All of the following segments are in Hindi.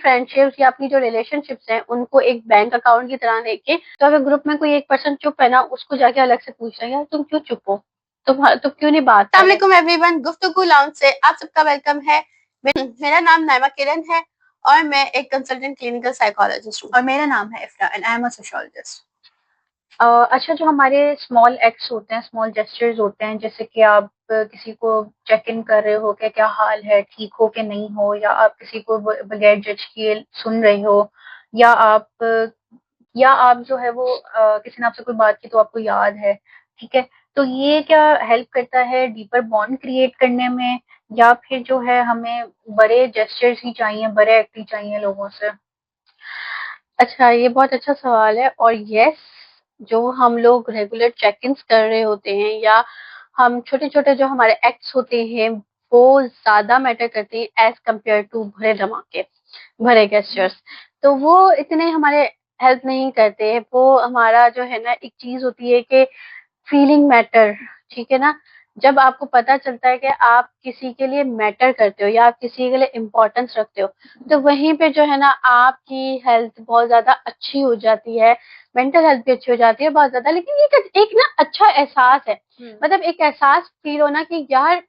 फ्रेंडशिप्स या अपनी जो रिलेशनशिप्स हैं उनको एक बैंक अकाउंट की तरह देखें। तो अगर ग्रुप में कोई एक पर्सन चुप है ना, उसको जाके अलग से पूछना है, यार तुम क्यों चुप हो, तुम क्यों नहीं बात कर रहे? अस्सलाम वालेकुम एवरीवन, गुफ्तगू लाउंज से आप सबका वेलकम है। मेरा नाम नाइमा किरण है और मैं एक कंसल्टेंट क्लिनिकल साइकोलॉजिस्ट हूँ। और मेरा नाम है इफ्रा and I am a sociologist. अच्छा, जो हमारे स्मॉल एक्ट्स होते हैं, स्मॉल जेस्चर्स होते हैं, जैसे कि आप किसी को चेक इन कर रहे हो कि क्या हाल है, ठीक हो कि नहीं हो, या आप किसी को बगैर जज किए सुन रहे हो, या आप जो है वो किसी ने आपसे कोई बात की तो आपको याद है, ठीक है। तो ये क्या हेल्प करता है डीपर बॉन्ड क्रिएट करने में, या फिर जो है हमें बड़े जेस्चर्स ही चाहिए, बड़े एक्ट ही चाहिए लोगों से? अच्छा, ये बहुत अच्छा सवाल है। और यस, जो हम लोग रेगुलर चेक इन कर रहे होते हैं, या हम छोटे छोटे जो हमारे एक्ट्स होते हैं, वो ज्यादा मैटर करते हैं एज कम्पेयर टू भरे धमाके, भरे गेस्टर्स। तो वो इतने हमारे हेल्प नहीं करते हैं। वो हमारा जो है ना, एक चीज होती है कि फीलिंग मैटर, ठीक है ना। जब आपको पता चलता है कि आप किसी के लिए मैटर करते हो या आप किसी के लिए इम्पोर्टेंस रखते हो, तो वहीं पे जो है ना आपकी हेल्थ बहुत ज्यादा अच्छी हो जाती है, मेंटल हेल्थ भी अच्छी हो जाती है बहुत ज्यादा। लेकिन ये एक ना अच्छा एहसास है, मतलब एक एहसास फील होना कि यार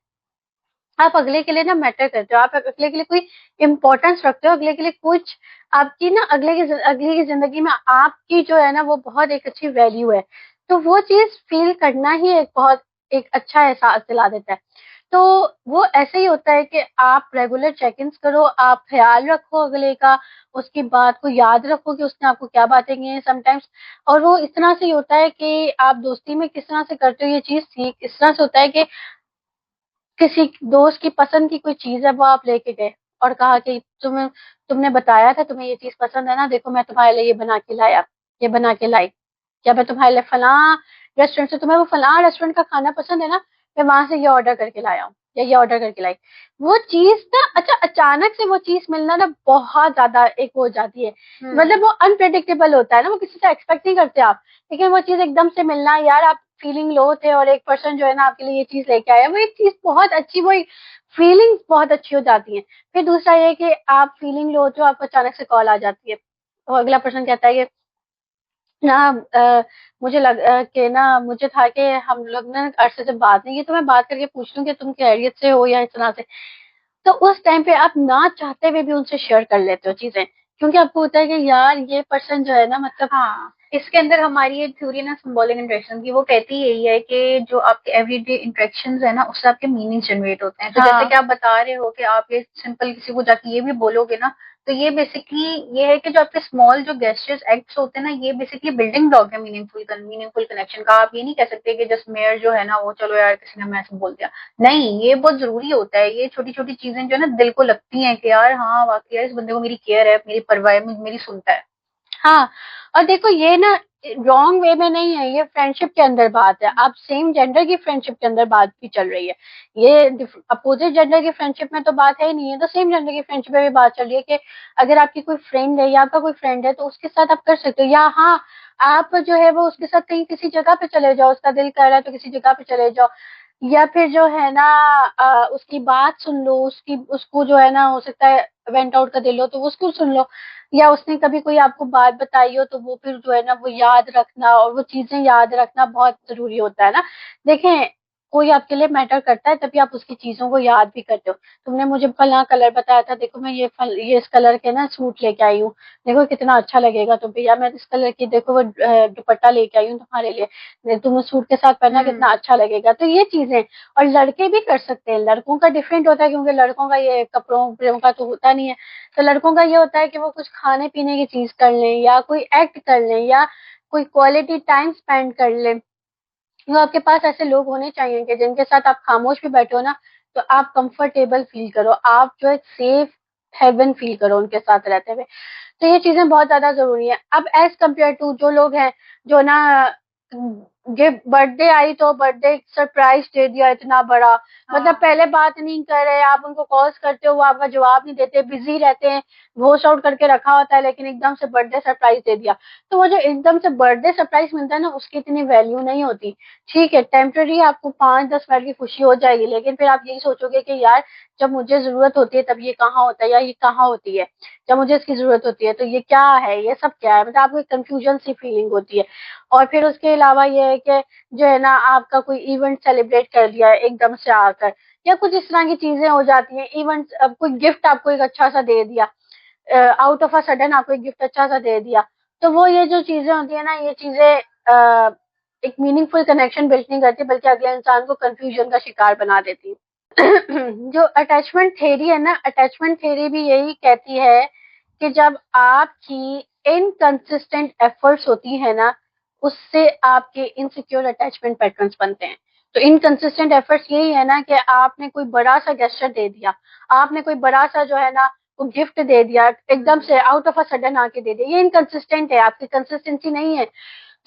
आप अगले के लिए ना मैटर करते हो, आप अगले के लिए कोई इम्पोर्टेंस रखते हो, अगले के लिए कुछ आपकी ना अगले की जिंदगी में आपकी जो है ना वो बहुत एक अच्छी वैल्यू है। तो वो चीज फील करना ही एक बहुत एक अच्छा एहसास दिला देता है। तो वो ऐसे ही होता है कि आप रेगुलर चेक इन करो, आप ख्याल रखो अगले का, उसकी बात को याद रखो कि उसने आपको क्या बातें की हैं समटाइम्स। और वो इस तरह से ही होता है कि आप दोस्ती में किस तरह से करते हो ये चीज, ठीक इस तरह से होता है कि किसी दोस्त की पसंद की कोई चीज है, वो आप लेके गए और कहा कि तुमने बताया था तुम्हें ये चीज पसंद है ना, देखो मैं तुम्हारे लिए ये बना के लाया, ये बना के लाई। या मैं तुम्हारे लिए फला रेस्टोरेंट से, तुम्हें वो फला रेस्टोरेंट का खाना पसंद है ना, मैं वहां से ये ऑर्डर करके लाया हूँ या ये ऑर्डर करके लाई। वो चीज ना, अच्छा अचानक से वो चीज मिलना ना बहुत ज्यादा एक हो जाती है, मतलब वो अनप्रेडिक्टेबल होता है ना, वो किसी से एक्सपेक्ट नहीं करते आप। लेकिन वो चीज एकदम से मिलना, यार आप फीलिंग लो थे और एक पर्सन जो है ना आपके लिए ये चीज लेके आया, वो एक चीज बहुत अच्छी, वो फीलिंग्स बहुत अच्छी हो जाती है। फिर दूसरा ये कि आप फीलिंग लो होते हो, आपको अचानक से कॉल आ जाती है, तो अगला पर्सन कहता है कि ना मुझे कि ना मुझे था कि हम लोग ना अरसे से बात नहीं की, तो मैं बात करके पूछ लूं कि तुम खैरियत से हो या इस तरह से। तो उस टाइम पे आप ना चाहते हुए भी उनसे शेयर कर लेते हो चीजें, क्योंकि आपको होता है कि यार ये पर्सन जो है ना, मतलब हाँ, इसके अंदर हमारी एक थ्योरी ना सिंबॉलिक इंटरेक्शन की, वो कहती यही है कि जो आपके एवरीडे इंटरेक्शंस है ना, उससे आपके मीनिंग जनरेट होते हैं। तो जैसे कि आप बता रहे हो कि आप ये सिंपल किसी को जाके ये भी बोलोगे ना, तो ये बेसिकली ये है कि जो आपके स्मॉल जो गेस्टर्स एक्ट्स होते हैं ना, ये बेसिकली बिल्डिंग ब्लॉक है मीनिंगफुल कनेक्शन का। आप ये नहीं कह सकते कि जस्ट मेयर जो है ना वो चलो यार किसी ने मैसेज बोल दिया, नहीं, ये बहुत जरूरी होता है। ये छोटी छोटी चीजें जो है ना दिल को लगती हैं कि यार हाँ वाकई यार इस बंदे को मेरी केयर है, मेरी परवाह है, मेरी सुनता है। हाँ, और देखो ये ना रॉन्ग वे में नहीं है, ये फ्रेंडशिप के अंदर बात है, आप सेम जेंडर की फ्रेंडशिप के अंदर बात भी चल रही है। ये अपोजिट जेंडर की फ्रेंडशिप में तो बात है ही नहीं है, तो सेम जेंडर की फ्रेंडशिप में भी बात चल रही है कि अगर आपकी कोई फ्रेंड है या आपका कोई फ्रेंड है, तो उसके साथ आप कर सकते हो। या हाँ, आप जो है वो उसके साथ कहीं किसी जगह पे चले जाओ, उसका दिल कर रहा है तो किसी जगह पे चले जाओ, या फिर जो है ना उसकी बात सुन लो, उसको जो है ना हो सकता है वेंट आउट का दिल हो तो उसको सुन लो, या उसने कभी कोई आपको बात बताई हो तो वो फिर जो है ना वो याद रखना, और वो चीजें याद रखना बहुत जरूरी होता है ना। देखें, कोई आपके लिए मैटर करता है तभी आप उसकी चीजों को याद भी करते हो। तुमने मुझे फला कलर बताया था, देखो मैं ये इस कलर के ना सूट लेके आई हूँ, देखो कितना अच्छा लगेगा तुम पे, या मैं इस कलर की देखो वो दुपट्टा लेके आई हूँ तुम्हारे लिए, तुम उस सूट के साथ पहनना कितना अच्छा लगेगा। तो ये चीजें, और लड़के भी कर सकते हैं, लड़कों का डिफरेंट होता है क्योंकि लड़कों का ये कपड़ों उपड़ों का तो होता नहीं है। तो लड़कों का ये होता है कि वो कुछ खाने पीने की चीज कर लें, या कोई एक्ट कर लें, या कोई क्वालिटी टाइम स्पेंड कर लें। तो आपके पास ऐसे लोग होने चाहिए कि जिनके साथ आप खामोश भी बैठो ना, तो आप कंफर्टेबल फील करो, आप जो एक सेफ हेवन फील करो उनके साथ रहते हुए। तो ये चीजें बहुत ज्यादा जरूरी है। अब एज कम्पेयर टू जो लोग हैं जो ना बर्थडे आई तो बर्थडे सरप्राइज दे दिया इतना बड़ा, मतलब पहले बात नहीं कर रहे, आप उनको कॉल्स करते हो वो आपका जवाब नहीं देते, बिजी रहते हैं, घोस्ट आउट करके रखा होता है, लेकिन एकदम से बर्थडे सरप्राइज दे दिया। तो वो जो एकदम से बर्थडे सरप्राइज मिलता है ना, उसकी इतनी वैल्यू नहीं होती। ठीक है, टेम्पररी आपको 5-10 मिनट की खुशी हो जाएगी, लेकिन फिर आप यही सोचोगे कि यार जब मुझे जरूरत होती है तब ये कहाँ होता है, या ये कहाँ होती है, जब मुझे इसकी जरूरत होती है तो ये क्या है, ये सब क्या है, मतलब आपको एक कंफ्यूजन सी फीलिंग होती है। और फिर उसके अलावा ये है कि जो है ना, आपका कोई इवेंट सेलिब्रेट कर लिया है एकदम से आकर, या कुछ इस तरह की चीजें हो जाती हैं, इवेंट अब कोई गिफ्ट आपको एक अच्छा सा दे दिया, आउट ऑफ अ सडन आपको एक गिफ्ट अच्छा सा दे दिया, तो वो ये जो चीजें होती है ना, ये चीजें एक मीनिंगफुल कनेक्शन बिल्ड नहीं करती, बल्कि अगले इंसान को कंफ्यूजन का शिकार बना देती है। जो अटैचमेंट थ्योरी है ना, अटैचमेंट थ्योरी भी यही कहती है कि जब आपकी इनकंसिस्टेंट एफर्ट्स होती है ना, उससे आपके इनसिक्योर अटैचमेंट पैटर्न्स बनते हैं। तो इनकंसिस्टेंट एफर्ट्स यही है ना कि आपने कोई बड़ा सा गेस्चर दे दिया, आपने कोई बड़ा सा जो है ना वो गिफ्ट दे दिया, एकदम से आउट ऑफ अ सडन आके दे दिया, ये इनकंसिस्टेंट है, आपकी कंसिस्टेंसी नहीं है।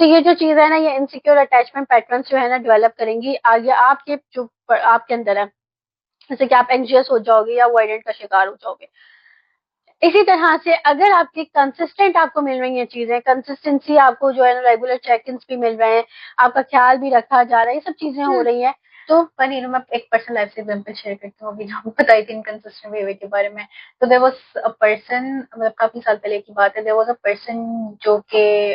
तो ये जो चीज है ना, ये इनसिक्योर अटैचमेंट पैटर्न्स जो है ना डेवलप करेंगी आगे आपके जो आपके अंदर है, जैसे कि आप एंग्जियस हो जाओगे या अवॉइडेंट का शिकार हो जाओगे। इसी तरह से अगर आपकी कंसिस्टेंट आपको मिल रही है चीजें, कंसिस्टेंसी आपको जो है ना रेगुलर चेक इन भी मिल रहे हैं, आपका ख्याल भी रखा जा रहा है, ये सब चीजें हो रही है, तो पनीर मैं एक पर्सनल लाइफ से एग्जांपल शेयर करती हूँ, अभी जो आपको बताई थी इनकंसिस्टेंट बिहेवियर के बारे में। तो देयर वाज अ पर्सन, मतलब काफी साल पहले की बात है, देयर वाज अ पर्सन जो के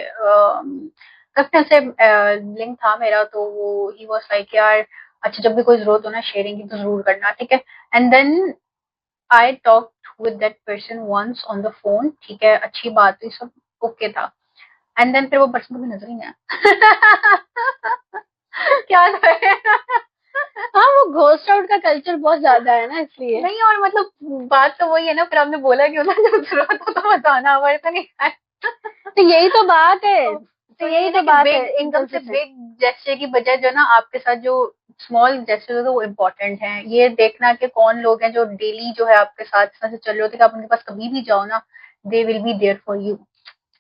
काफी से लिंक था मेरा, तो वो ही वाज लाइक यार अच्छा जब भी कोई जरूरत हो ना शेयरिंग की तो जरूर करना, ठीक है। And then I talk with that person once on the phone, ठीक है, अच्छी बात हुई, सब ओके था। एंड देन फिर वो पर्सन कभी नजर ही नहीं आया। क्या करें। हाँ, वो घोस्ट आउट का कल्चर बहुत ज्यादा है ना, इसलिए नहीं, और मतलब बात तो वही है ना, फिर आपने बोला क्यों ना जब जरूरत हो तो बताना, हमारे तो नहीं आया। तो यही तो बात है, तो यही तो बात है, एकदम से बिग जेस्चर की बजाय जो ना आपके साथ जो स्मॉल जेस्चर होते हैं वो इम्पोर्टेंट है। ये देखना कि कौन लोग हैं जो डेली जो है आपके साथ से चल रहे होते हैं, कि आप उनके पास कभी भी जाओ ना, they will be there for you.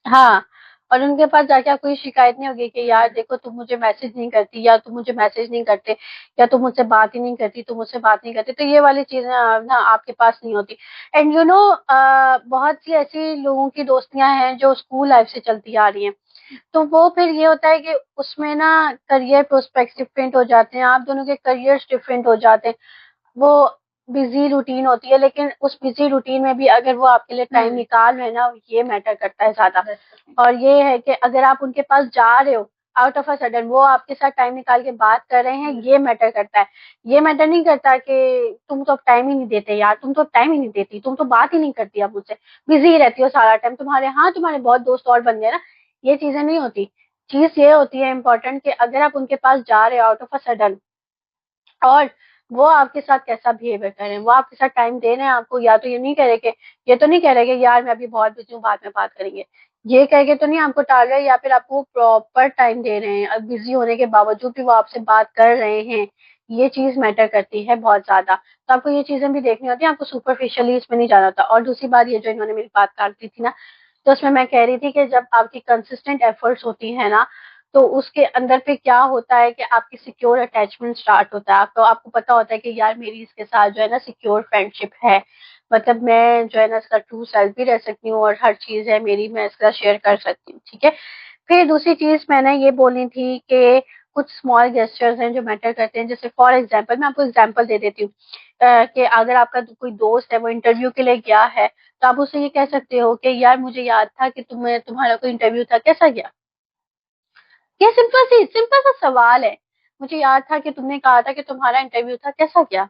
हाँ, और उनके पास जाके आपको ये शिकायत नहीं होगी कि यार देखो तुम मुझे मैसेज नहीं करती, या तुम मुझे मैसेज नहीं करते, या तुम मुझसे बात ही नहीं करती, तुम मुझसे बात नहीं करते, तो ये वाली चीजें ना आपके पास नहीं होती। एंड यू नो, बहुत सी ऐसी लोगों की दोस्तियां हैं जो स्कूल लाइफ से चलती आ रही हैं, तो वो फिर ये होता है कि उसमें ना करियर प्रोस्पेक्ट्स डिफरेंट हो जाते हैं, आप दोनों के करियर्स डिफरेंट हो जाते हैं, वो बिजी रूटीन होती है, लेकिन उस बिजी रूटीन में भी अगर वो आपके लिए टाइम निकाल रहे हैं ना, ये मैटर करता है ज्यादा। और ये है कि अगर आप उनके पास जा रहे हो आउट ऑफ अ सडन, वो आपके साथ टाइम निकाल के बात कर रहे हैं, ये मैटर करता है। ये मैटर नहीं करता कि तुम तो अब टाइम ही नहीं देते यार, तुम तो अब टाइम ही नहीं देती, तुम तो बात ही नहीं करती अब मुझसे, बिजी रहती हो सारा टाइम, तुम्हारे हाँ तुम्हारे बहुत दोस्त और बन गए ना, ये चीजें नहीं होती। चीज ये होती है इम्पोर्टेंट कि अगर आप उनके पास जा रहे हो आउट ऑफ अ सडन, और वो आपके साथ कैसा बिहेवियर कर रहे हैं, वो आपके साथ टाइम दे रहे हैं आपको, या तो ये नहीं कह रहे कि ये तो नहीं कह रहे कि यार मैं अभी बहुत बिजी हूँ बाद में बात करेंगे, ये कह के तो नहीं आपको टाल रहे, या फिर आपको प्रॉपर टाइम दे रहे हैं, अब बिजी होने के बावजूद भी वो आपसे बात कर रहे हैं, ये चीज मैटर करती है बहुत ज्यादा। तो आपको ये चीजें भी देखनी होती है, आपको सुपरफिशियली इसमें नहीं जाना होता। और दूसरी बात, ये जो इन्होंने मेरी बात काट दी थी ना, तो उसमें मैं कह रही थी कि जब आपकी कंसिस्टेंट एफर्ट्स होती है ना, तो उसके अंदर पे क्या होता है कि आपकी सिक्योर अटैचमेंट स्टार्ट होता है, तो आपको पता होता है कि यार मेरी इसके साथ जो है ना सिक्योर फ्रेंडशिप है, मतलब मैं जो है ना इसका ट्रू सेल्फ भी रह सकती हूँ, और हर चीज है मेरी मैं इसका शेयर कर सकती हूँ, ठीक है। फिर दूसरी चीज मैंने ये बोली थी कि कुछ स्मॉल जेस्चर्स हैं जो मैटर करते हैं, जैसे फॉर एग्जाम्पल मैं आपको एग्जाम्पल दे देती हूँ, कि अगर आपका कोई दोस्त है वो इंटरव्यू के लिए गया है, तो आप उससे ये कह सकते हो कि यार मुझे याद था कि तुम्हारा कोई इंटरव्यू था, कैसा गया। ये सिंपल सा सवाल है, मुझे याद था कि तुमने कहा था कि तुम्हारा इंटरव्यू था, कैसा गया।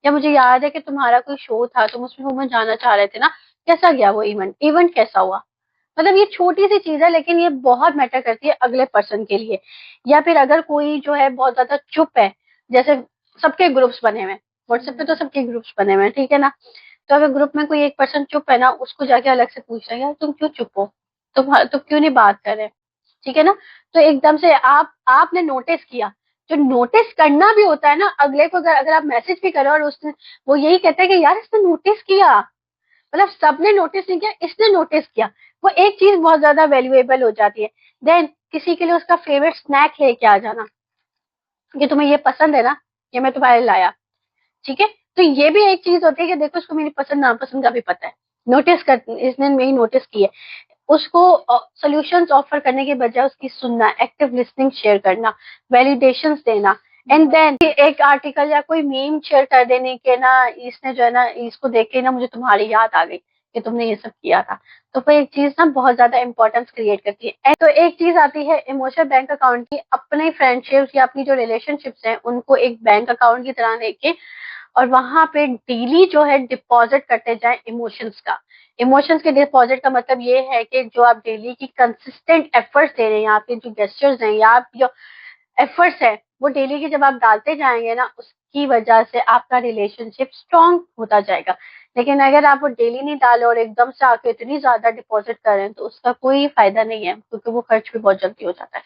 या मुझे याद है कि तुम्हारा कोई शो था, तुम उसमें वुमेन जाना चाह रहे थे ना, कैसा गया वो इवेंट, इवेंट कैसा हुआ। मतलब ये छोटी सी चीज है, लेकिन ये बहुत मैटर करती है अगले पर्सन के लिए। या फिर अगर कोई जो है बहुत ज्यादा चुप है, जैसे सबके ग्रुप्स बने हुए हैं व्हाट्सएप पे, तो सबके ग्रुप्स बने हुए हैं, ठीक है ना। तो अगर ग्रुप में कोई एक पर्सन चुप है ना, उसको जाके अलग से पूछना है यार तुम क्यों चुप हो, तुम क्यों नहीं बात कर रहे, ठीक है ना। तो एकदम से आपने नोटिस किया, जो नोटिस करना भी होता है ना अगले को, अगर आप मैसेज भी करो और उसने वो यही कहता है कि यार इसने नोटिस किया, मतलब सबने नोटिस नहीं किया, इसने नोटिस किया, वो एक चीज बहुत ज्यादा वैल्यूएबल हो जाती है। देन किसी के लिए उसका फेवरेट स्नैक लेके आ जाना कि तुम्हें ये पसंद है ना, ये मैं तुम्हारे लिए लाया, ठीक है। तो ये भी एक चीज होती है कि देखो उसको मेरी पसंद नापसंद का भी पता है, नोटिस कर, इसने मेरी नोटिस की है। उसको सॉल्यूशंस ऑफर करने के बजाय उसकी सुनना, एक्टिव लिसनिंग शेयर करना, वैलिडेशंस देना, एंड देन एक आर्टिकल या कोई मीम शेयर कर देने के ना, इसने जो है ना, इसको देख के ना मुझे तुम्हारी याद आ गई कि तुमने ये सब किया था। तो वो एक चीज ना बहुत ज्यादा इंपॉर्टेंस क्रिएट करती है। तो एक चीज आती है इमोशनल बैंक अकाउंट की, अपने फ्रेंडशिप्स या अपनी जो रिलेशनशिप्स हैं उनको एक बैंक अकाउंट की तरह लेके और वहां पे डेली जो है डिपॉजिट करते जाए इमोशंस का। इमोशंस के डिपॉजिट का मतलब ये है कि जो आप डेली की कंसिस्टेंट एफर्ट्स दे रहे हैं, आपके जो गेस्टर्स हैं या आप जो एफर्ट्स है वो डेली की जब आप डालते जाएंगे ना, उसकी वजह से आपका रिलेशनशिप स्ट्रांग होता जाएगा। लेकिन अगर आप वो डेली नहीं डाले और एकदम से आके इतनी ज्यादा डिपॉजिट करें तो उसका कोई फायदा नहीं है, क्योंकि वो खर्च भी बहुत जल्दी हो जाता है।